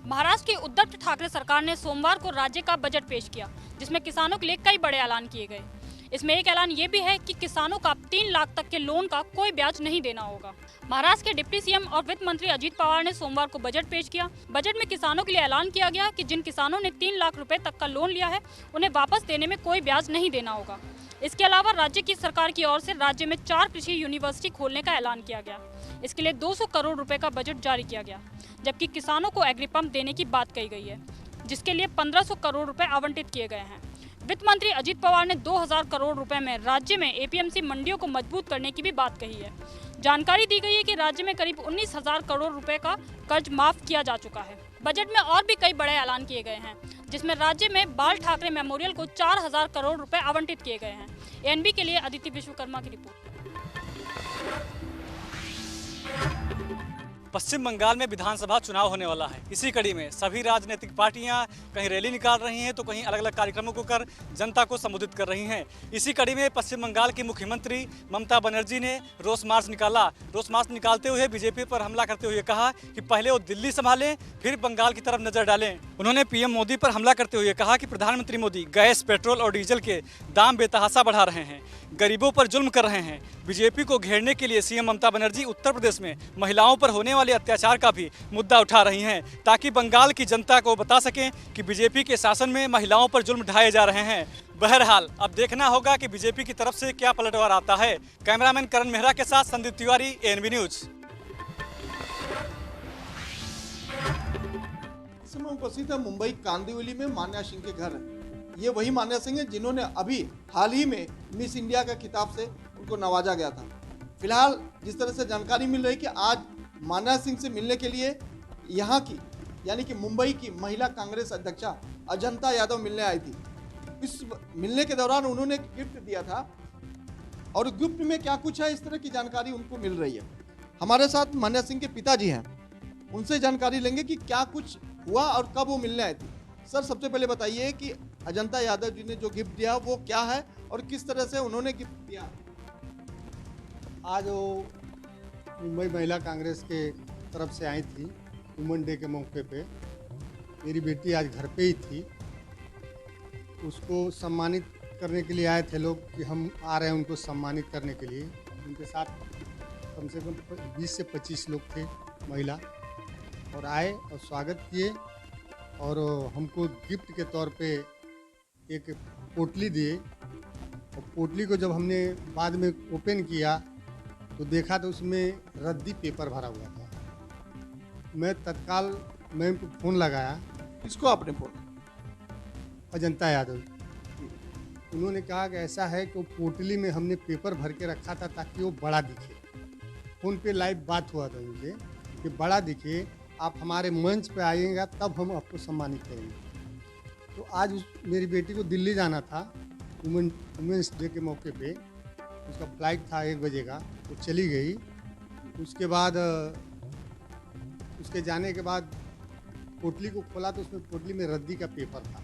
महाराष्ट्र की उद्धव ठाकरे सरकार ने सोमवार को राज्य का बजट पेश किया, जिसमें किसानों के लिए कई बड़े ऐलान किए गए। इसमें एक ऐलान ये भी है कि किसानों का 3 लाख तक के लोन का कोई ब्याज नहीं देना होगा। महाराष्ट्र के डिप्टी सीएम और वित्त मंत्री अजीत पवार ने सोमवार को बजट पेश किया। बजट में किसानों के लिए ऐलान किया गया कि जिन किसानों ने 3 लाख रुपए तक का लोन लिया है, उन्हें वापस देने में कोई ब्याज नहीं देना होगा। इसके अलावा राज्य की सरकार की ओर से राज्य में 4 कृषि यूनिवर्सिटी खोलने का ऐलान किया गया। इसके लिए 200 करोड़ रुपए का बजट जारी किया गया, जबकि किसानों को एग्री पंप देने की बात कही गई है, जिसके लिए 1500 करोड़ रुपए आवंटित किए गए हैं। वित्त मंत्री अजीत पवार ने 2000 करोड़ रुपए में राज्य में एपीएमसी मंडियों को मजबूत करने की भी बात कही है। जानकारी दी गई है कि राज्य में करीब 19,000 करोड़ रुपए का कर्ज माफ किया जा चुका है। बजट में और भी कई बड़े ऐलान किए गए हैं, जिसमें राज्य में बाल ठाकरे मेमोरियल को 4000 करोड़ रुपए आवंटित किए गए हैं। एएनबी के लिए अदिति विश्वकर्मा की रिपोर्ट। पश्चिम बंगाल में विधानसभा चुनाव होने वाला है। इसी कड़ी में सभी राजनीतिक पार्टियां कहीं रैली निकाल रही हैं तो कहीं अलग अलग कार्यक्रमों को कर जनता को संबोधित कर रही हैं। इसी कड़ी में पश्चिम बंगाल की मुख्यमंत्री ममता बनर्जी ने रोष मार्च निकाला। रोष मार्च निकालते हुए बीजेपी पर हमला करते हुए कहा कि पहले वो दिल्ली संभालें, फिर बंगाल की तरफ नजर डालें। उन्होंने पीएम मोदी पर हमला करते हुए कहा कि प्रधानमंत्री मोदी गैस, पेट्रोल और डीजल के दाम बेतहाशा बढ़ा रहे हैं, गरीबों पर जुल्म कर रहे हैं। बीजेपी को घेरने के लिए सीएम ममता बनर्जी उत्तर प्रदेश में महिलाओं पर होने वाले अत्याचार का भी मुद्दा उठा रही हैं, ताकि बंगाल की जनता को बता सकें कि बीजेपी के शासन में महिलाओं पर जुल्म ढाए जा रहे हैं। बहरहाल अब देखना होगा कि बीजेपी की तरफ से क्या पलटवार आता है। कैमरामैन करण मेहरा के साथ संदीप तिवारी, एएनबी न्यूज। इस समय उपस्थित है मुंबई कांदिवली में मान्या सिंह के घर। ये वही मान्या सिंह है जिन्होंने अभी हाल ही में मिस इंडिया का खिताब से उनको नवाजा गया था। फिलहाल जिस तरह से जानकारी मिल रही कि आज मान्या सिंह से मिलने के लिए यहाँ की यानी कि मुंबई की महिला कांग्रेस अध्यक्षा अजंता यादव मिलने आई थी। इस मिलने के दौरान उन्होंने एक गिफ्ट दिया था और गिफ्ट में क्या कुछ है, इस तरह की जानकारी उनको मिल रही है। हमारे साथ मान्या सिंह के पिताजी हैं, उनसे जानकारी लेंगे कि क्या कुछ हुआ और कब वो मिलने आई थी। सर, सबसे पहले बताइए कि अजंता यादव जी ने जो गिफ्ट दिया वो क्या है और किस तरह से उन्होंने गिफ्ट दिया। आज वो मुंबई महिला कांग्रेस के तरफ से आई थी वुमेन डे के मौके पे। मेरी बेटी आज घर पे ही थी, उसको सम्मानित करने के लिए आए थे लोग कि हम आ रहे हैं उनको सम्मानित करने के लिए। उनके साथ कम से कम 20 से 25 लोग थे महिला, और आए और स्वागत किए और हमको गिफ्ट के तौर पे एक पोटली दिए। और पोटली को जब हमने बाद में ओपन किया तो देखा तो उसमें रद्दी पेपर भरा हुआ था। मैं तत्काल मैम को फ़ोन लगाया। इसको आपने फोन अजंता यादव, उन्होंने कहा कि ऐसा है कि वो पोटली में हमने पेपर भर के रखा था ताकि वो बड़ा दिखे। फ़ोन पे लाइव बात हुआ था उनसे कि बड़ा दिखे, आप हमारे मंच पे आइएगा तब हम आपको सम्मानित करेंगे। तो आज मेरी बेटी को दिल्ली जाना था वुमेंस डे के मौके पे। उसका फ्लाइट था 1 बजे का, वो चली गई। उसके बाद उसके जाने के बाद पोटली को खोला तो उसमें पोटली में रद्दी का पेपर था।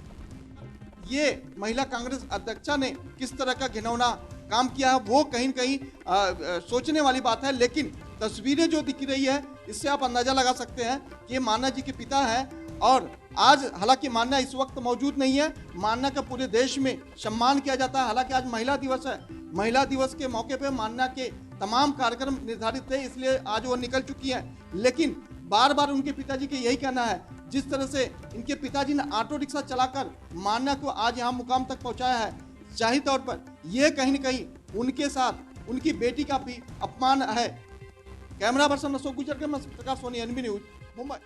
ये महिला कांग्रेस अध्यक्षा ने किस तरह का घिनौना काम किया है वो कहीं न कहीं सोचने वाली बात है। लेकिन तस्वीरें जो दिख रही है इससे आप अंदाजा लगा सकते हैं कि ये मान्या जी के पिता हैं। और आज हालांकि मान्या इस वक्त मौजूद नहीं है, मान्या का पूरे देश में सम्मान किया जाता है। हालांकि आज महिला दिवस है, महिला दिवस के मौके पे मान्या के तमाम कार्यक्रम निर्धारित थे, इसलिए आज वो निकल चुकी हैं। लेकिन बार बार उनके पिताजी के यही कहना है, जिस तरह से इनके पिताजी ने ऑटो रिक्शा चलाकर मान्या को आज यहाँ मुकाम तक पहुँचाया है, जाहिर तौर पर यह कहीं न कहीं उनके साथ उनकी बेटी का भी अपमान है। कैमरा पर्सन अशोक गुजर के, मैं प्रकाश सोनी, एएनबी न्यूज, मुंबई।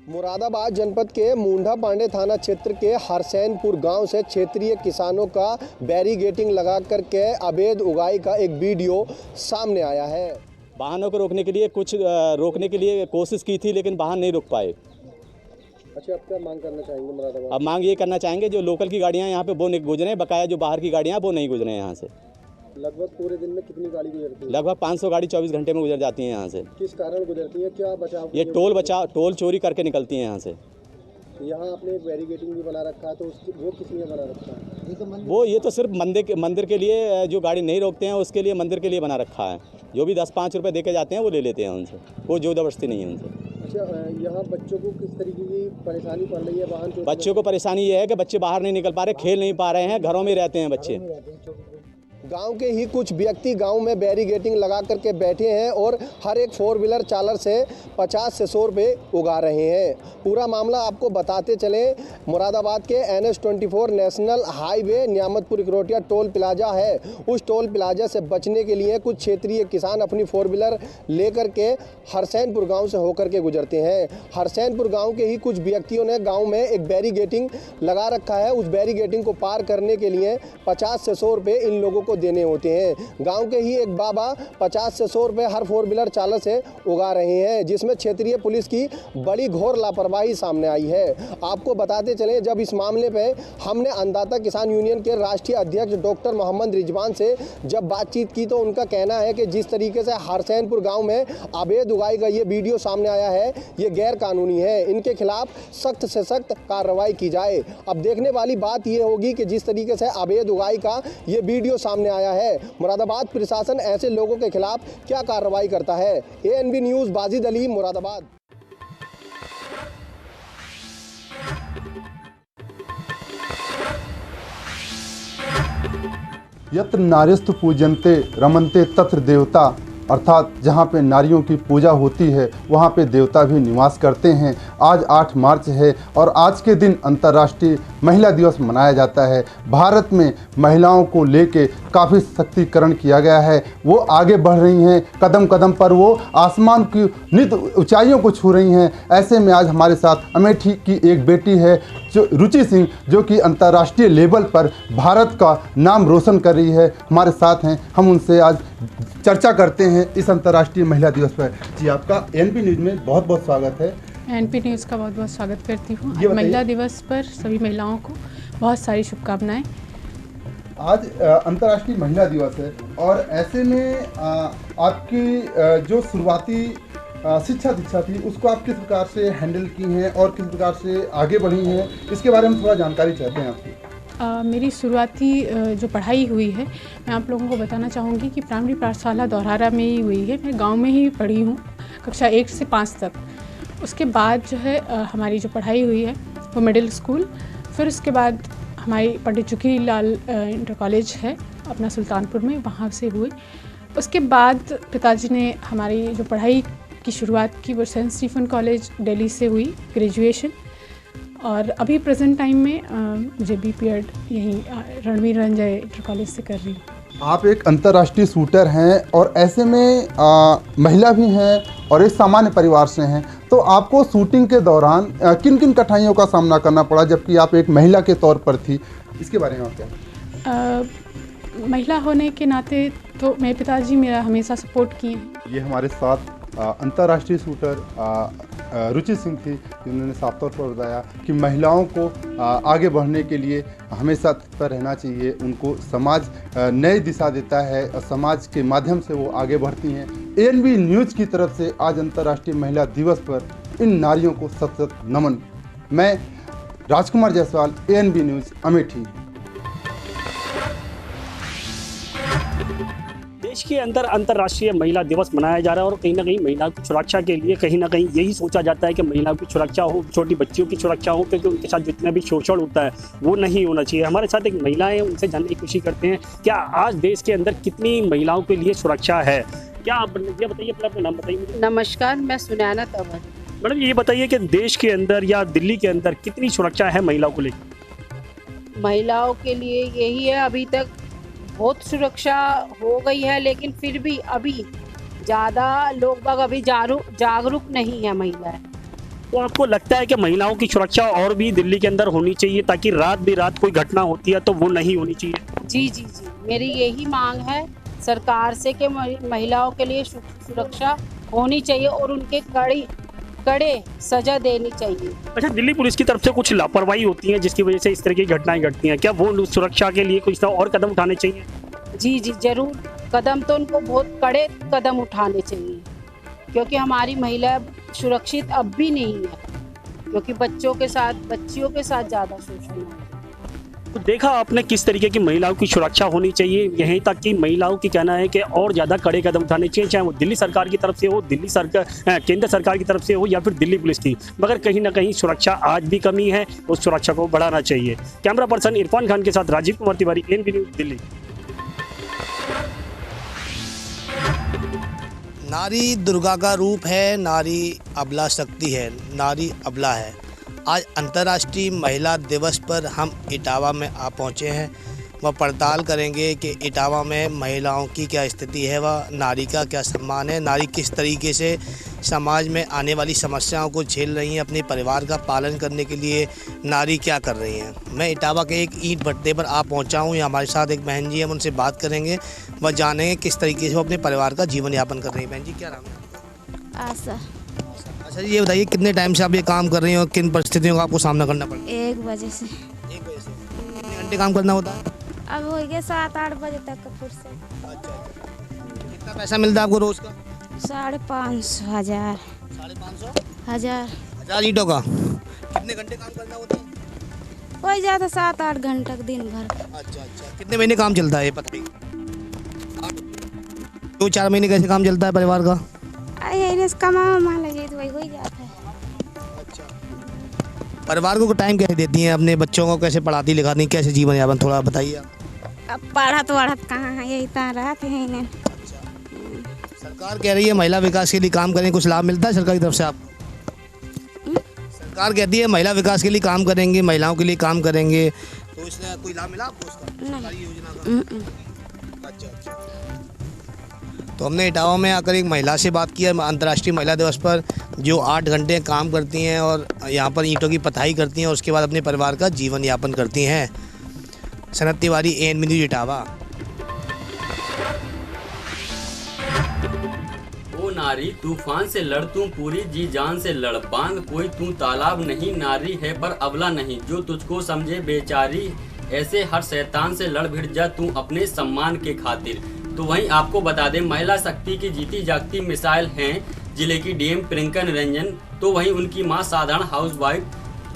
मुरादाबाद जनपद के मुंडा पांडे थाना क्षेत्र के हरसैनपुर गांव से क्षेत्रीय किसानों का बैरिगेटिंग लगा करके अवैध उगाई का एक वीडियो सामने आया है। वाहनों को रोकने के लिए रोकने के लिए कोशिश की थी, लेकिन वाहन नहीं रोक पाए। अच्छा, अब क्या मांग करना चाहेंगे मुरादाबाद? अब मांग ये करना चाहेंगे जो लोकल की गाड़ियाँ यहाँ पे वो नहीं गुजरे, बकाया जो बाहर की गाड़ियाँ वो नहीं गुजरे यहाँ से। लगभग पूरे दिन में कितनी गाड़ी गुजरती है? लगभग 500 गाड़ी 24 घंटे में गुजर जाती हैं यहाँ से। किस कारण गुजरती है, क्या बचाव? ये टोल चोरी करके निकलती हैं यहाँ से। यहाँ आपने एक बैरिगेटिंग भी बना रखा है, तो वो किस लिए बना रखा है? ये तो सिर्फ मंदिर के लिए जो गाड़ी नहीं रोकते हैं उसके लिए, मंदिर के लिए बना रखा है। जो भी 10-5 रुपए दे के जाते हैं वो ले लेते हैं उनसे, कोई ज़बरदस्ती नहीं है उनसे। अच्छा, यहाँ बच्चों को किस तरीके की परेशानी पड़ रही है? वाहन बच्चों को परेशानी ये है कि बच्चे बाहर नहीं निकल पा रहे, खेल नहीं पा रहे हैं, घरों में रहते हैं बच्चे। गांव के ही कुछ व्यक्ति गांव में बैरिगेटिंग लगा करके बैठे हैं और हर एक 4 व्हीलर चालक से 50 से 100 रुपये उगा रहे हैं। पूरा मामला आपको बताते चले, मुरादाबाद के NH-24 national highway Niyamatpur Ikrotia toll plaza है। उस टोल प्लाजा से बचने के लिए कुछ क्षेत्रीय किसान अपनी 4 व्हीलर लेकर के हरसैनपुर गांव से होकर के गुजरते हैं। हरसैनपुर गांव के ही कुछ व्यक्तियों ने गांव में एक बैरिगेटिंग लगा रखा है। उस बैरिगेटिंग को पार करने के लिए 50 से 100 रुपये इन लोगों को देने होते हैं। गांव के ही एक बाबा 50 से 100 रुपये हर 4 व्हीलर चालक से उगा रहे हैं, जिसमें क्षेत्रीय पुलिस की बड़ी घोर लापरवाही सामने आई है। आपको बताते चलें, जब इस मामले पे हमने अन्नदाता किसान यूनियन के राष्ट्रीय अध्यक्ष डॉक्टर मोहम्मद रिजवान से जब बातचीत की तो उनका कहना है कि जिस तरीके से हरसैनपुर गांव में अवैध उगाई का ये वीडियो सामने आया है, ये गैर कानूनी है। इनके खिलाफ सख्त से सख्त कार्रवाई की जाए। अब देखने वाली बात ये होगी कि जिस तरीके से अवैध उगाई का ये वीडियो सामने आया है, मुरादाबाद प्रशासन ऐसे लोगों के खिलाफ क्या कार्रवाई करता है। ANB news, Wajid Ali, Moradabad. यत्र नार्यस्तु पूजन्ते रमन्ते तत्र देवता, अर्थात जहाँ पे नारियों की पूजा होती है वहाँ पे देवता भी निवास करते हैं। आज 8 मार्च है और आज के दिन अंतर्राष्ट्रीय महिला दिवस मनाया जाता है। भारत में महिलाओं को लेके काफ़ी सशक्तिकरण किया गया है। वो आगे बढ़ रही हैं, कदम कदम पर वो आसमान की नित ऊंचाइयों को छू रही हैं। ऐसे में आज हमारे साथ अमेठी की एक बेटी है जो रुचि सिंह, जो कि अंतर्राष्ट्रीय लेवल पर भारत का नाम रोशन कर रही है, हमारे साथ हैं। हम उनसे आज चर्चा करते हैं इस अंतर्राष्ट्रीय महिला दिवस पर। जी, आपका ANB न्यूज़ में बहुत बहुत स्वागत है। ANB न्यूज़ का बहुत बहुत स्वागत करती हूँ। ये महिला दिवस पर सभी महिलाओं को बहुत सारी शुभकामनाएं। आज अंतर्राष्ट्रीय महिला दिवस है और ऐसे में आपकी जो शुरुआती शिक्षा दीक्षा थी उसको आप किस प्रकार से हैंडल की हैं और किस प्रकार से आगे बढ़ी हैं, इसके बारे में थोड़ा जानकारी चाहते हैं आपकी। मेरी शुरुआती जो पढ़ाई हुई है, मैं आप लोगों को बताना चाहूँगी कि प्राइमरी पाठशाला दोरहारा में ही हुई है। मैं गांव में ही पढ़ी हूँ, कक्षा 1 से 5 तक। उसके बाद जो है हमारी जो पढ़ाई हुई है वो मिडिल स्कूल, फिर उसके बाद हमारी पंडित जुकीरीलाल इंटर कॉलेज है अपना सुल्तानपुर में, वहाँ से हुई। उसके बाद पिताजी ने हमारी जो पढ़ाई की शुरुआत की वो सेंट स्टीफन कॉलेज दिल्ली से हुई ग्रेजुएशन, और अभी प्रेजेंट टाइम में मुझे BPEd यहीं रणवीर रंजय इंटर कॉलेज से कर रही हूँ। आप एक अंतर्राष्ट्रीय शूटर हैं और ऐसे में महिला भी हैं और एक सामान्य परिवार से हैं, तो आपको शूटिंग के दौरान किन किन कठिनाइयों का सामना करना पड़ा जबकि आप एक महिला के तौर पर थी, इसके बारे में आप क्या? महिला होने के नाते तो मेरे पिताजी मेरा हमेशा सपोर्ट किए हैं। ये हमारे साथ अंतर्राष्ट्रीय शूटर रुचि सिंह थी, जिन्होंने साफ तौर पर बताया कि महिलाओं को आगे बढ़ने के लिए हमेशा तत्पर रहना चाहिए। उनको समाज नई दिशा देता है और समाज के माध्यम से वो आगे बढ़ती हैं। ANB न्यूज़ की तरफ से आज अंतर्राष्ट्रीय महिला दिवस पर इन नारियों को सत सत नमन। मैं राजकुमार जायसवाल, ANB न्यूज़, अमेठी। देश के अंदर अंतर्राष्ट्रीय महिला दिवस मनाया जा रहा है और कहीं ना कहीं महिला की सुरक्षा के लिए कहीं ना कहीं यही सोचा जाता है कि महिलाओं की सुरक्षा हो, छोटी बच्चियों की सुरक्षा हो, क्योंकि उनके साथ जितना भी शोषण होता है वो नहीं होना चाहिए। हमारे साथ एक महिला है, उनसे जानने की कोशिश करते हैं क्या आज देश के अंदर कितनी महिलाओं के लिए सुरक्षा है। क्या आप ये बताइए, अपना नाम बताइए मुझे। नमस्कार, मैं सुनैना तंवर। मैडम ये बताइए कि देश के अंदर या दिल्ली के अंदर कितनी सुरक्षा है महिलाओं को लेकर? महिलाओं के लिए यही है, अभी तक बहुत सुरक्षा हो गई है, लेकिन फिर भी अभी ज़्यादा लोग बाग अभी जागरूक नहीं है महिलाएं। तो आपको लगता है कि महिलाओं की सुरक्षा और भी दिल्ली के अंदर होनी चाहिए ताकि रात बेरात कोई घटना होती है तो वो नहीं होनी चाहिए? जी जी जी, मेरी यही मांग है सरकार से कि महिलाओं के लिए सुरक्षा होनी चाहिए और उनके कड़े सजा देनी चाहिए। अच्छा, दिल्ली पुलिस की तरफ से कुछ लापरवाही होती है जिसकी वजह से इस तरह की घटनाएं घटती हैं, क्या वो सुरक्षा के लिए कुछ और कदम उठाने चाहिए? जी जी जरूर, कदम तो उनको बहुत कड़े कदम उठाने चाहिए, क्योंकि हमारी महिला सुरक्षित अब भी नहीं है, क्योंकि बच्चियों के साथ ज़्यादा शोषण है। तो देखा आपने किस तरीके की महिलाओं की सुरक्षा होनी चाहिए, यहीं तक कि महिलाओं की कहना है कि और ज़्यादा कड़े कदम उठाने चाहिए, चाहे वो दिल्ली सरकार की तरफ से हो, दिल्ली सरकार केंद्र सरकार की तरफ से हो या फिर दिल्ली पुलिस की, मगर कहीं ना कहीं सुरक्षा आज भी कमी है, उस सुरक्षा को बढ़ाना चाहिए। कैमरा पर्सन इरफान खान के साथ राजीव कुमार तिवारी, एनबी न्यूज़, दिल्ली। नारी दुर्गा का रूप है, नारी अबला शक्ति है, नारी अबला है। आज अंतर्राष्ट्रीय महिला दिवस पर हम इटावा में आ पहुँचे हैं। वह पड़ताल करेंगे कि इटावा में महिलाओं की क्या स्थिति है, वह नारी का क्या सम्मान है, नारी किस तरीके से समाज में आने वाली समस्याओं को झेल रही हैं, अपने परिवार का पालन करने के लिए नारी क्या कर रही हैं। मैं इटावा के एक ईंट भट्टे पर आ पहुंचा हूं। हमारे साथ एक बहन जी हैं, हम उनसे बात करेंगे, वह जानेंगे किस तरीके से वो अपने परिवार का जीवन यापन कर रही हैं। बहन जी, क्या नाम है? आशा। अच्छा जी, ये बताइए कितने टाइम से आप ये काम कर रही हैं और किन परिस्थितियों का आपको सामना करना पड़ता है? 1 बजे से। 1 बजे से कितने घंटे काम करना होता है? अब हो गया 7-8 बजे तक का फुर्सत। अच्छा, कितना पैसा मिलता है आपको रोज का? 550, 1000। 550, 1000 ईंटों का कितने घंटे काम करना होता है? हो जाता 7-8 घंटे दिन भर। अच्छा, कितने महीने काम चलता है ये पता? 2-4 महीने कैसे काम चलता है परिवार का? यही कमा मान लगे तो वही हो जाता है। परिवार को टाइम कैसे देती हैं, अपने बच्चों को कैसे पढ़ाती लिखाती हैं, कैसे जीवन यापन, थोड़ा बताइए आप। अब पढ़त कहाँ है, यही तो रात है इन्हें। सरकार कह रही है महिला विकास के लिए काम करें, कुछ लाभ मिलता है सरकार की तरफ से आपको? सरकार कहती है महिला विकास के लिए काम करेंगे, महिलाओं के लिए काम करेंगे, तो इसमें कोई लाभ मिला आपको उसका, सरकारी योजना का? अच्छा। तो हमने इटावा में आकर एक महिला से बात की है अंतर्राष्ट्रीय महिला दिवस पर, जो 8 घंटे काम करती हैं और यहाँ पर ईंटों की पथाई करती हैं और उसके बाद अपने परिवार का जीवन यापन करती हैं। Sanat Tiwari, N B news, Etawah. ओ नारी तूफान से लड़, तू पूरी जी जान से लड़, बांध कोई तू तालाब नहीं, नारी है पर अबला नहीं, जो तुझको समझे बेचारी, ऐसे हर शैतान से लड़ भिड़ जा तू अपने सम्मान के खातिर। तो वहीं आपको बता दें, महिला शक्ति की जीती जागती मिसाइल हैं जिले की डीएम प्रियंका निरंजन। तो वहीं उनकी मां साधारण हाउसवाइफ,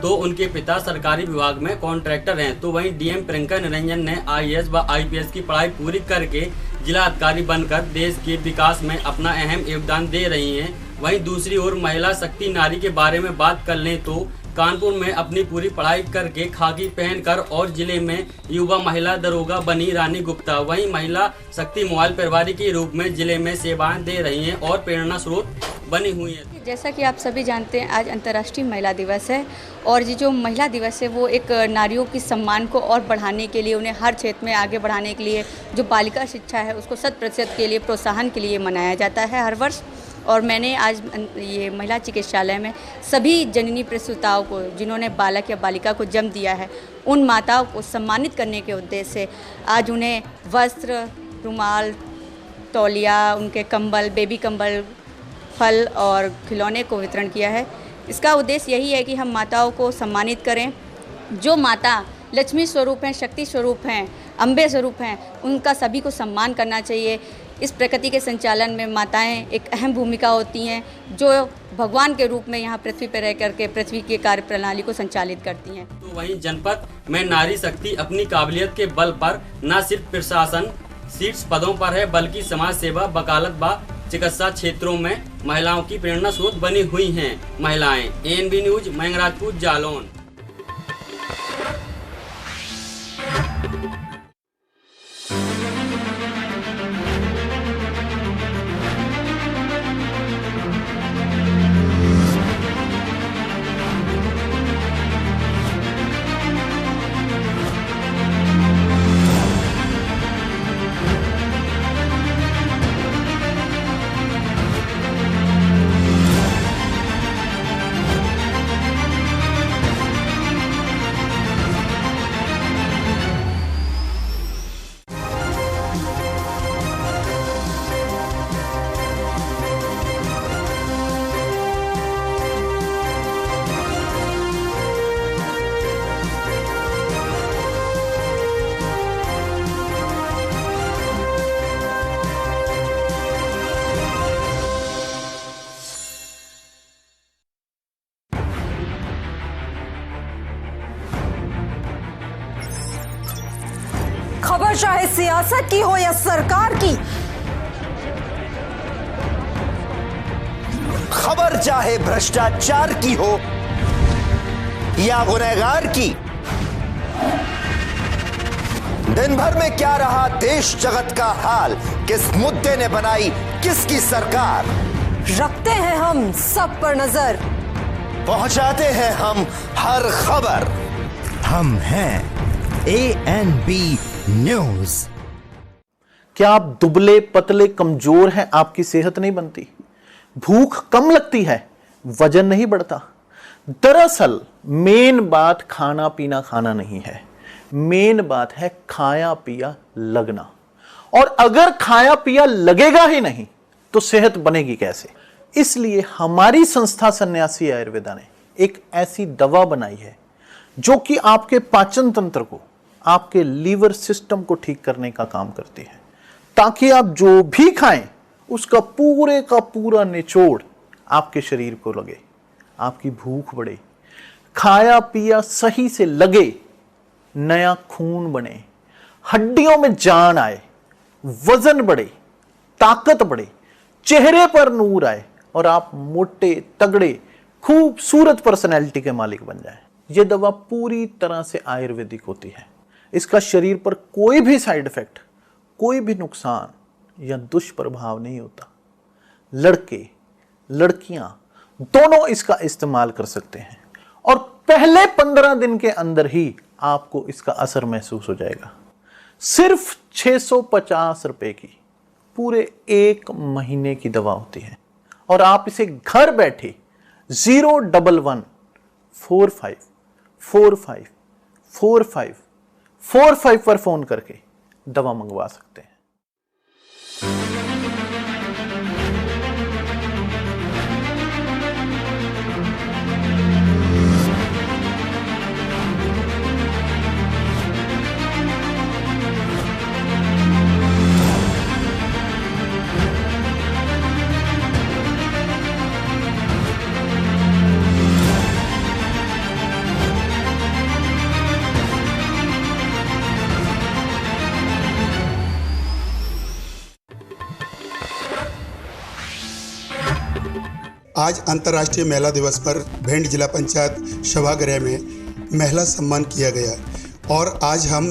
तो उनके पिता सरकारी विभाग में कॉन्ट्रैक्टर हैं। तो वहीं डीएम प्रियंका निरंजन ने आईएएस व आईपीएस की पढ़ाई पूरी करके जिला अधिकारी बनकर देश के विकास में अपना अहम योगदान दे रही हैं। वहीं दूसरी ओर महिला शक्ति नारी के बारे में बात कर लें तो कानपुर में अपनी पूरी पढ़ाई करके खाकी पहनकर और जिले में युवा महिला दरोगा बनी रानी गुप्ता। वहीं महिला शक्ति मोबाइल प्रभारी के रूप में जिले में सेवाएं दे रही हैं और प्रेरणा स्रोत बनी हुई है। जैसा कि आप सभी जानते हैं, आज अंतर्राष्ट्रीय महिला दिवस है और ये जो महिला दिवस है वो एक नारियों की सम्मान को और बढ़ाने के लिए, उन्हें हर क्षेत्र में आगे बढ़ाने के लिए, जो बालिका शिक्षा है उसको 100% के लिए प्रोत्साहन के लिए मनाया जाता है हर वर्ष। और मैंने आज ये महिला चिकित्सालय में सभी जननी प्रसूताओं को, जिन्होंने बालक या बालिका को जन्म दिया है, उन माताओं को सम्मानित करने के उद्देश्य से आज उन्हें वस्त्र, रुमाल, तौलिया, उनके कंबल, बेबी कंबल, फल और खिलौने को वितरण किया है। इसका उद्देश्य यही है कि हम माताओं को सम्मानित करें। जो माता लक्ष्मी स्वरूप हैं, शक्ति स्वरूप हैं, अम्बे स्वरूप हैं, उनका सभी को सम्मान करना चाहिए। इस प्रकृति के संचालन में माताएं एक अहम भूमिका होती हैं, जो भगवान के रूप में यहाँ पृथ्वी पर रह करके पृथ्वी की कार्य प्रणाली को संचालित करती हैं। तो वहीं जनपद में नारी शक्ति अपनी काबिलियत के बल पर न सिर्फ प्रशासन शीर्ष पदों पर है, बल्कि समाज सेवा, वकालत व चिकित्सा क्षेत्रों में महिलाओं की प्रेरणा स्रोत बनी हुई हैं महिलाएं। N B news, Mangrajpur, Jalaun. सियासत की हो या सरकार की, खबर चाहे भ्रष्टाचार की हो या गुनहगार की, दिन भर में क्या रहा देश जगत का हाल, किस मुद्दे ने बनाई किसकी सरकार, रखते हैं हम सब पर नजर, पहुंचाते हैं हम हर खबर। हम हैं ANB न्यूज। क्या आप दुबले पतले कमजोर हैं, आपकी सेहत नहीं बनती, भूख कम लगती है, वजन नहीं बढ़ता? दरअसल मेन बात खाना पीना खाना नहीं है, मेन बात है खाया पिया लगना। और अगर खाया पिया लगेगा ही नहीं तो सेहत बनेगी कैसे? इसलिए हमारी संस्था सन्यासी आयुर्वेदा ने एक ऐसी दवा बनाई है जो कि आपके पाचन तंत्र को, आपके लीवर सिस्टम को ठीक करने का काम करती है, ताकि आप जो भी खाएं उसका पूरे का पूरा निचोड़ आपके शरीर को लगे, आपकी भूख बढ़े, खाया पिया सही से लगे, नया खून बने, हड्डियों में जान आए, वजन बढ़े, ताकत बढ़े, चेहरे पर नूर आए और आप मोटे तगड़े खूबसूरत पर्सनैलिटी के मालिक बन जाएं। यह दवा पूरी तरह से आयुर्वेदिक होती है। इसका शरीर पर कोई भी साइड इफेक्ट, कोई भी नुकसान या दुष्प्रभाव नहीं होता। लड़के लड़कियां दोनों इसका इस्तेमाल कर सकते हैं और पहले 15 दिन के अंदर ही आपको इसका असर महसूस हो जाएगा। सिर्फ 650 रुपए की पूरे 1 महीने की दवा होती है और आप इसे घर बैठे 01145454545 पर फोन करके दवा मंगवा सकते हैं। आज अंतर्राष्ट्रीय महिला दिवस पर भिंड जिला पंचायत सभागृह में महिला सम्मान किया गया और आज हम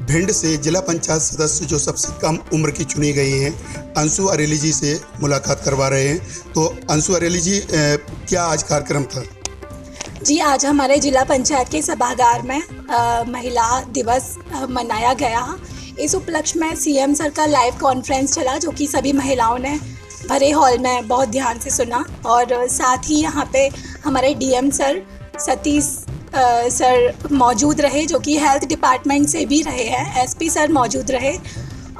भिंड से जिला पंचायत सदस्य जो सबसे कम उम्र की चुनी गई हैं अंशु अरेली जी से मुलाकात करवा रहे हैं। तो अंशु अरेली जी, क्या आज कार्यक्रम था? जी, आज हमारे जिला पंचायत के सभागार में महिला दिवस मनाया गया। इस उपलक्ष्य में सीएम सर का लाइव कॉन्फ्रेंस चला जो कि सभी महिलाओं ने भरे हॉल में बहुत ध्यान से सुना और साथ ही यहाँ पे हमारे डीएम सर सतीश सर मौजूद रहे जो कि हेल्थ डिपार्टमेंट से भी रहे हैं, एसपी सर मौजूद रहे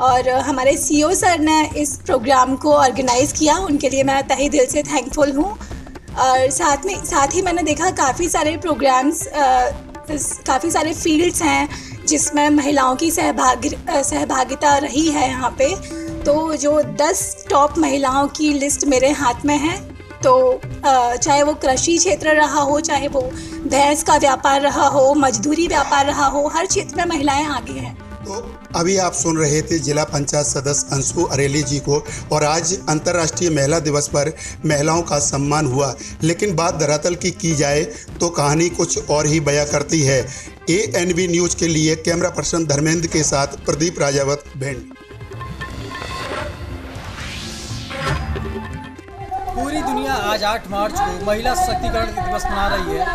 और हमारे सीओ सर ने इस प्रोग्राम को ऑर्गेनाइज़ किया, उनके लिए मैं तहे दिल से थैंकफुल हूँ। और साथ ही मैंने देखा काफ़ी सारे प्रोग्राम्स, काफ़ी सारे फील्ड्स हैं जिसमें महिलाओं की सहभागिता रही है यहाँ पे। तो जो 10 टॉप महिलाओं की लिस्ट मेरे हाथ में है, तो चाहे वो कृषि क्षेत्र रहा हो, चाहे वो भैंस का व्यापार रहा हो, मजदूरी व्यापार रहा हो, हर क्षेत्र में महिलाएं आगे हैं। तो अभी आप सुन रहे थे जिला पंचायत सदस्य अंशु अरेली जी को और आज अंतर्राष्ट्रीय महिला दिवस पर महिलाओं का सम्मान हुआ। लेकिन बात धरातल की जाए तो कहानी कुछ और ही बयां करती है। ANB न्यूज के लिए कैमरा पर्सन धर्मेंद्र के साथ प्रदीप राजावत, भिंड। पूरी दुनिया आज 8 मार्च को महिला सशक्तिकरण दिवस मना रही है।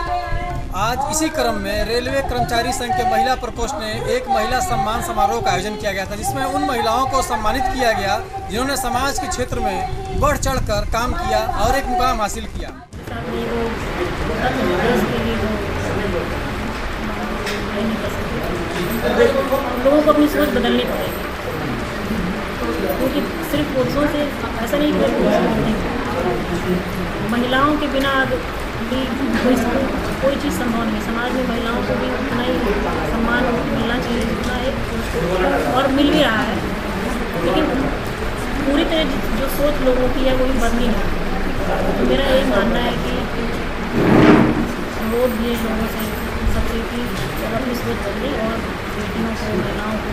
आज इसी क्रम में रेलवे कर्मचारी संघ के महिला प्रकोष्ठ ने एक महिला सम्मान समारोह का आयोजन किया गया था, जिसमें उन महिलाओं को सम्मानित किया गया जिन्होंने समाज के क्षेत्र में बढ़ चढ़कर काम किया और एक मुकाम हासिल किया। लोगों को अपनी सोच बदलनी पड़ेगी, क्योंकि सिर्फ पुरुषों से ऐसा नहीं कि महिलाओं के बिना भी कोई चीज़ संभव नहीं। समाज में महिलाओं को भी उतना ही सम्मान मिलना चाहिए जितना है और मिल भी रहा है, लेकिन पूरी तरह जो सोच लोगों की है वो भी बदली है। तो मेरा यही मानना है कि अनुरोध भी लोगों से सबसे कि अपनी सोच बदले और बेटियों को, महिलाओं को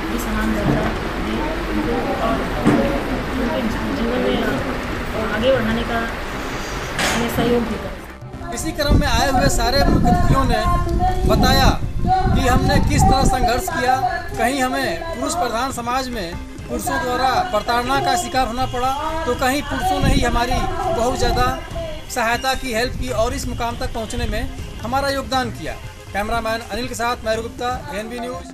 भी समान दर्जा दे, उनको और उनके जीवन में आगे बढ़ाने का सहयोग भी करें। इसी क्रम में आए हुए सारे मुख्य अतिथियों ने बताया कि हमने किस तरह संघर्ष किया। कहीं हमें पुरुष प्रधान समाज में पुरुषों द्वारा प्रताड़ना का शिकार होना पड़ा, तो कहीं पुरुषों ने ही हमारी बहुत ज़्यादा सहायता की, हेल्प की और इस मुकाम तक पहुंचने में हमारा योगदान किया। कैमरामैन अनिल के साथ मैरू गुप्ता, एएनबी न्यूज़।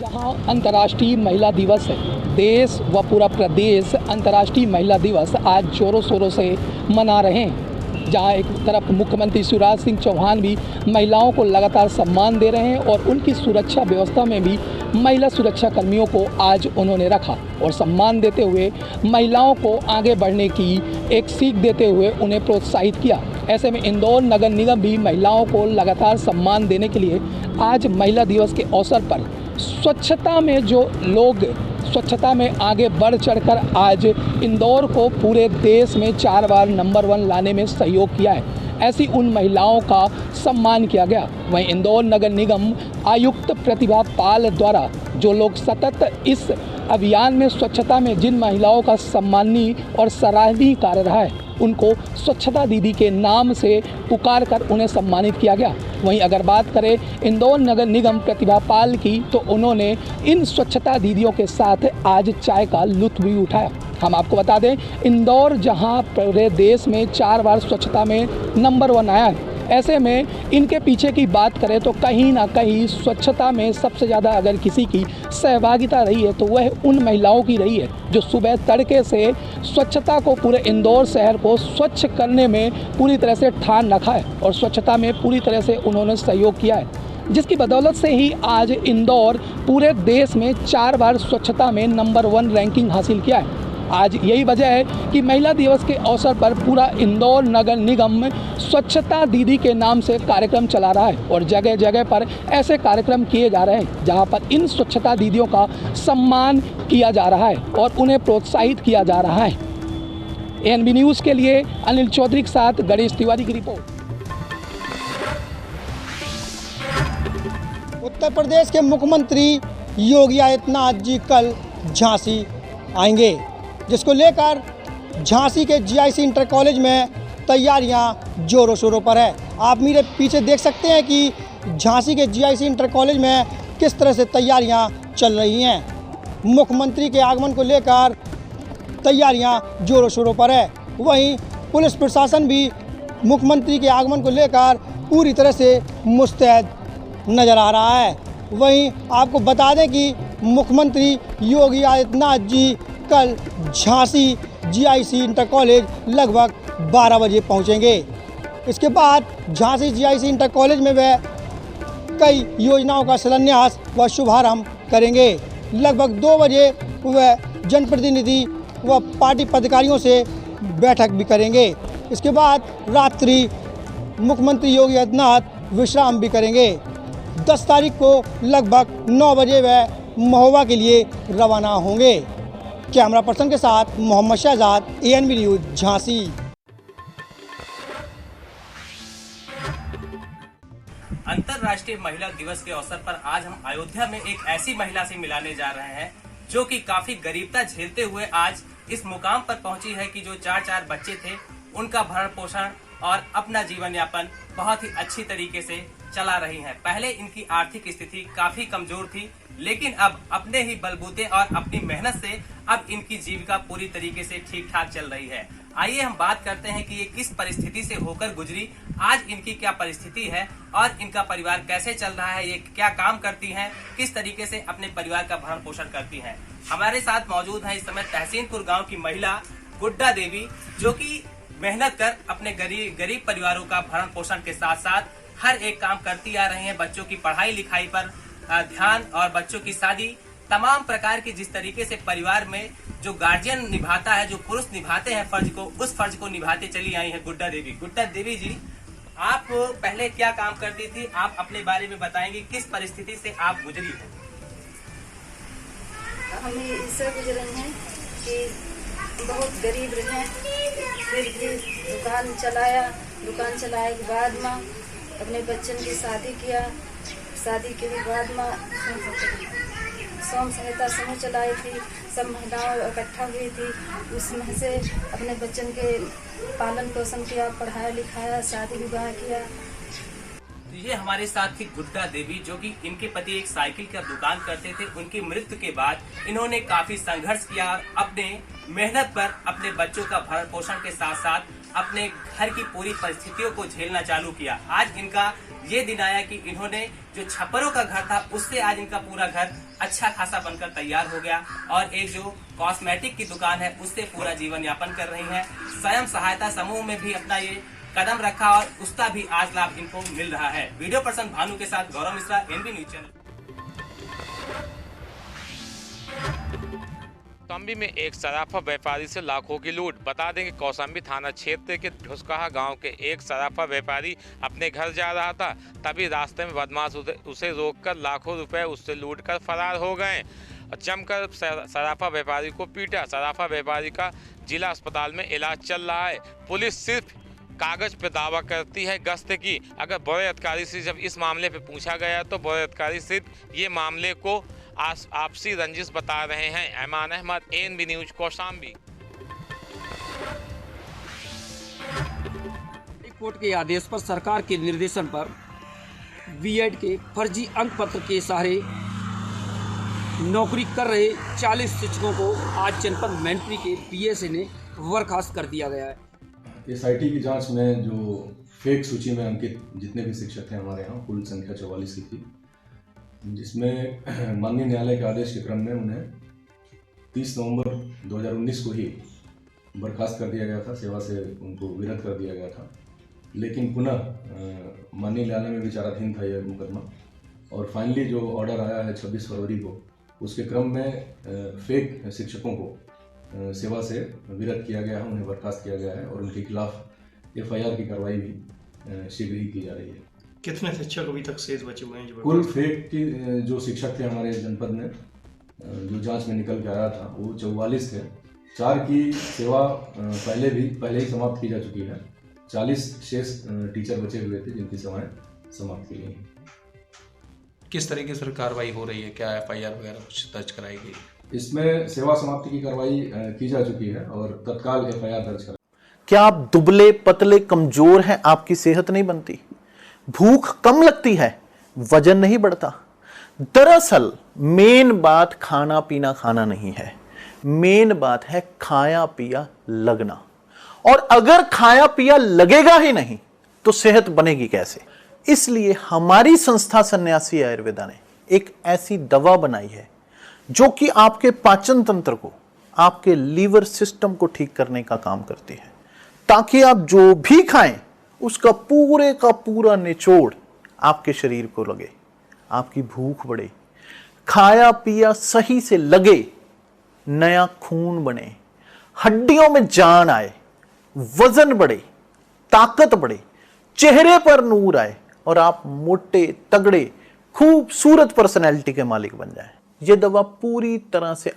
जहां अंतर्राष्ट्रीय महिला दिवस है, देश व पूरा प्रदेश अंतर्राष्ट्रीय महिला दिवस आज जोरों शोरों से मना रहे हैं। जहां एक तरफ मुख्यमंत्री शिवराज सिंह चौहान भी महिलाओं को लगातार सम्मान दे रहे हैं और उनकी सुरक्षा व्यवस्था में भी महिला सुरक्षा कर्मियों को आज उन्होंने रखा और सम्मान देते हुए महिलाओं को आगे बढ़ने की एक सीख देते हुए उन्हें प्रोत्साहित किया। ऐसे में इंदौर नगर निगम भी महिलाओं को लगातार सम्मान देने के लिए आज महिला दिवस के अवसर पर स्वच्छता में जो लोग स्वच्छता में आगे बढ़ चढ़कर आज इंदौर को पूरे देश में 4 बार नंबर 1 लाने में सहयोग किया है, ऐसी उन महिलाओं का सम्मान किया गया। वहीं इंदौर नगर निगम आयुक्त प्रतिभा पाल द्वारा जो लोग सतत इस अभियान में स्वच्छता में जिन महिलाओं का सम्मानीय और सराहनीय कार्य रहा है, उनको स्वच्छता दीदी के नाम से पुकार कर उन्हें सम्मानित किया गया। वहीं अगर बात करें इंदौर नगर निगम प्रतिभा पाल की, तो उन्होंने इन स्वच्छता दीदियों के साथ आज चाय का लुत्फ भी उठाया। हम आपको बता दें, इंदौर जहां पूरे देश में 4 बार स्वच्छता में नंबर 1 आया है, ऐसे में इनके पीछे की बात करें तो कहीं ना कहीं स्वच्छता में सबसे ज़्यादा अगर किसी की सहभागिता रही है तो वह उन महिलाओं की रही है जो सुबह तड़के से स्वच्छता को पूरे इंदौर शहर को स्वच्छ करने में पूरी तरह से ठान रखा है और स्वच्छता में पूरी तरह से उन्होंने सहयोग किया है, जिसकी बदौलत से ही आज इंदौर पूरे देश में 4 बार स्वच्छता में नंबर 1 रैंकिंग हासिल किया है। आज यही वजह है कि महिला दिवस के अवसर पर पूरा इंदौर नगर निगम स्वच्छता दीदी के नाम से कार्यक्रम चला रहा है और जगह जगह पर ऐसे कार्यक्रम किए जा रहे हैं जहां पर इन स्वच्छता दीदियों का सम्मान किया जा रहा है और उन्हें प्रोत्साहित किया जा रहा है। एएनबी न्यूज़ के लिए अनिल चौधरी के साथ गणेश तिवारी की रिपोर्ट। उत्तर प्रदेश के मुख्यमंत्री योगी आदित्यनाथ जी कल झांसी आएंगे, जिसको लेकर झांसी के जीआईसी इंटर कॉलेज में तैयारियां जोरों शोरों पर है। आप मेरे पीछे देख सकते हैं कि झांसी के जीआईसी इंटर कॉलेज में किस तरह से तैयारियां चल रही हैं। मुख्यमंत्री के आगमन को लेकर तैयारियां जोरों शोरों पर है। वहीं पुलिस प्रशासन भी मुख्यमंत्री के आगमन को लेकर पूरी तरह से मुस्तैद नज़र आ रहा है। वहीं आपको बता दें कि मुख्यमंत्री योगी आदित्यनाथ जी कल झांसी जीआईसी इंटर कॉलेज लगभग 12 बजे पहुंचेंगे। इसके बाद झांसी जीआईसी इंटर कॉलेज में वह कई योजनाओं का शिलान्यास व शुभारंभ करेंगे। लगभग 2 बजे वह जनप्रतिनिधि व पार्टी पदाधिकारियों से बैठक भी करेंगे। इसके बाद रात्रि मुख्यमंत्री योगी आदित्यनाथ विश्राम भी करेंगे। 10 तारीख को लगभग 9 बजे वह महोबा के लिए रवाना होंगे। कैमरा पर्सन के साथ मोहम्मद शहजाद, एएनबी न्यूज़ झांसी। अंतर्राष्ट्रीय महिला दिवस के अवसर पर आज हम अयोध्या में एक ऐसी महिला से मिलाने जा रहे हैं जो कि काफी गरीबता झेलते हुए आज इस मुकाम पर पहुंची है कि जो 4 बच्चे थे उनका भरण पोषण और अपना जीवन यापन बहुत ही अच्छी तरीके से चला रही हैं। पहले इनकी आर्थिक स्थिति काफी कमजोर थी, लेकिन अब अपने ही बलबूते और अपनी मेहनत से अब इनकी जीविका पूरी तरीके से ठीक ठाक चल रही है। आइए हम बात करते हैं कि ये किस परिस्थिति से होकर गुजरी, आज इनकी क्या परिस्थिति है और इनका परिवार कैसे चल रहा है, ये क्या काम करती हैं, किस तरीके से अपने परिवार का भरण पोषण करती हैं। हमारे साथ मौजूद है इस समय तहसीनपुर गाँव की महिला गुड्डा देवी, जो की मेहनत कर अपने गरीब परिवारों का भरण पोषण के साथ साथ हर एक काम करती आ रही हैं। बच्चों की पढ़ाई लिखाई पर ध्यान और बच्चों की शादी, तमाम प्रकार की जिस तरीके से परिवार में जो गार्जियन निभाता है, जो पुरुष निभाते हैं फर्ज को, उस फर्ज को निभाते चली आई है गुड्डा देवी। गुड्डा देवी जी, आप पहले क्या काम करती थी, आप अपने बारे में बताएंगी, किस परिस्थिति से आप गुजरी हो? हम इससे गुजरे हैं कि बहुत गरीब रहे, फिर भी दुकान चलाया। दुकान चलाए के बाद में अपने बच्चन की शादी किया। शादी के बाद में स्वयं सहायता समूह चलाई थी, सब महिलाएं इकट्ठा हुई थी, उसमें से अपने बच्चन के पालन पोषण किया, पढ़ाया लिखाया, शादी विवाह किया। तो ये हमारे साथ थी गुड्डा देवी, जो कि इनके पति एक साइकिल का दुकान करते थे। उनकी मृत्यु के बाद इन्होंने काफी संघर्ष किया और अपने मेहनत पर अपने बच्चों का भरण पोषण के साथ साथ अपने घर की पूरी परिस्थितियों को झेलना चालू किया। आज इनका ये दिन आया कि इन्होंने जो छप्परों का घर था उससे आज इनका पूरा घर अच्छा खासा बनकर तैयार हो गया और एक जो कॉस्मेटिक की दुकान है उससे पूरा जीवन यापन कर रही हैं। स्वयं सहायता समूह में भी अपना ये कदम रखा और उसका भी आज लाभ इनको मिल रहा है। वीडियो पर्सन भानु के साथ Gaurav Mishra, N B news channel. Kaushambi में एक सराफा व्यापारी से लाखों की लूट। बता दें कि कौशाम्बी थाना क्षेत्र के ढुसकाहा गांव के एक सराफा व्यापारी अपने घर जा रहा था, तभी रास्ते में बदमाश उसे रोककर लाखों रुपए उससे लूटकर फरार हो गए। जमकर सराफा व्यापारी को पीटा। सराफा व्यापारी का जिला अस्पताल में इलाज चल रहा है। पुलिस सिर्फ कागज पे दावा करती है गश्त की। अगर बड़े अधिकारी से जब इस मामले पे पूछा गया तो बड़े अधिकारी सिर्फ ये मामले को आपसी रंजिश बता रहे हैं। Aiman Ahmad, NB news, Kaushambi. Court के आदेश पर सरकार के निर्देशन पर बीएड के फर्जी अंक पत्र के सहारे नौकरी कर रहे 40 शिक्षकों को आज जनपद मैनपुरी के पीएसए ने बर्खास्त कर दिया गया है। एसआईटी की जांच में जो फेक सूची में अंकित जितने भी शिक्षक हैं हमारे यहाँ, कुल संख्या 44 की थी, जिसमें माननीय न्यायालय के आदेश के क्रम में उन्हें 30 नवंबर 2019 को ही बर्खास्त कर दिया गया था, सेवा से उनको विरत कर दिया गया था। लेकिन पुनः माननीय न्यायालय में विचाराधीन था यह मुकदमा और फाइनली जो ऑर्डर आया है 26 फरवरी को, उसके क्रम में फेक शिक्षकों को सेवा से विरत किया गया है, उन्हें बर्खास्त किया गया है और उनके खिलाफ एफआईआर की कार्रवाई भी शीघ्र ही की जा रही है। कितने शिक्षक अभी तक शेष बचे हुए हैं? कुल फेक की जो शिक्षक थे हमारे जनपद में, जो जांच में निकल के आया था, वो 44 थे। 4 की सेवा पहले ही समाप्त की जा चुकी है। 40 शेष टीचर बचे हुए थे जिनकी सेवाएं समाप्त की गई। किस तरीके से कार्रवाई हो रही है? क्या एफआईआर वगैरह कुछ दर्ज कराई गई? इसमें सेवा समाप्ति की कार्रवाई की जा चुकी है और तत्काल एफआईआर दर्ज कराई। क्या आप दुबले पतले कमजोर हैं? आपकी सेहत नहीं बनती, भूख कम लगती है, वजन नहीं बढ़ता। दरअसल मेन बात खाना पीना खाना नहीं है, मेन बात है खाया पिया लगना। और अगर खाया पिया लगेगा ही नहीं तो सेहत बनेगी कैसे? इसलिए हमारी संस्था सन्यासी आयुर्वेदा ने एक ऐसी दवा बनाई है जो कि आपके पाचन तंत्र को, आपके लीवर सिस्टम को ठीक करने का काम करती है, ताकि आप जो भी खाएं उसका पूरे का पूरा निचोड़ आपके शरीर को लगे, आपकी भूख बढ़े, खाया पिया सही से लगे, नया खून बने, हड्डियों में जान आए, वजन बढ़े, ताकत बढ़े, चेहरे पर नूर आए और आप मोटे तगड़े खूबसूरत पर्सनैलिटी के मालिक बन जाएं। यह दवा पूरी तरह से